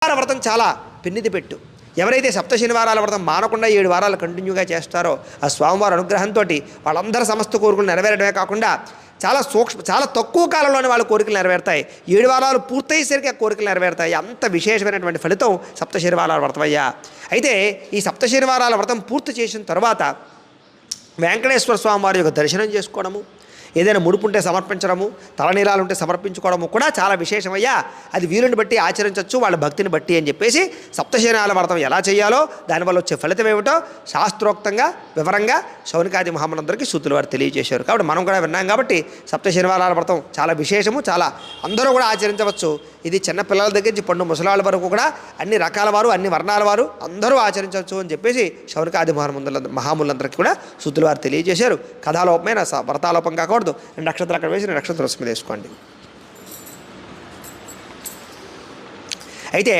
వ్రతం చాలా పెన్నిది పెట్టు. ఎవరైతే సప్త శనివారాల వ్రతం మానకుండా 7 వారాలు కంటిన్యూగా చేస్తారో ఆ స్వామివారి అనుగ్రహంతో వాళ్ళందరి సమస్త కోరికలు నెరవేరడమే కాకుండా చాలా తక్కువ కాలంలోనే వాళ్ళ కోరికలు నెరవేరుతాయి. 7 వారాలు పూర్తయ్యేసరికి ఆ కోరికలు నెరవేరుతాయి. అంత విశేషమైనటువంటి ఫలితం సప్త శనివారాల వ్రతం అయ్యా. అయితే ఈ సప్త శనివారాల వ్రతం పూర్తి చేసిన తర్వాత వెంకటేశ్వర స్వామి వారి యొక్క దర్శనం చేసుకోవడము, ఏదైనా ముడుపుంటే సమర్పించడము, తలనీలాలు ఉంటే సమర్పించుకోవడము కూడా చాలా విశేషమయ్యా. అది వీలుని బట్టి ఆచరించవచ్చు, వాళ్ళ భక్తిని బట్టి అని చెప్పేసి సప్తశనివారాల వ్రతం ఎలా చేయాలో దానివల్ల వచ్చే ఫలితం ఏమిటో శాస్త్రోక్తంగా వివరంగా శౌనకాది మహామనందరికీ సూతుల వారు తెలియజేశారు. కాబట్టి మనం కూడా విన్నాం. కాబట్టి సప్తశనివారాల వ్రతం చాలా విశేషము, చాలా అందరూ కూడా ఆచరించవచ్చు. ఇది చిన్న పిల్లల దగ్గర నుంచి పండు ముసలాళ్ళ వరకు కూడా అన్ని రకాల వారు, అన్ని వర్ణాల వారు అందరూ ఆచరించవచ్చు అని చెప్పేసి శౌనకాది మహాములందరికీ కూడా సూతుల వారు తెలియజేశారు. కథాలోపమైన వ్రతాలోపం కాకూడదు. 2 నక్షత్రాలు అక్కడ వేసి 2 నక్షత్ర రసం వేసుకోండి. అయితే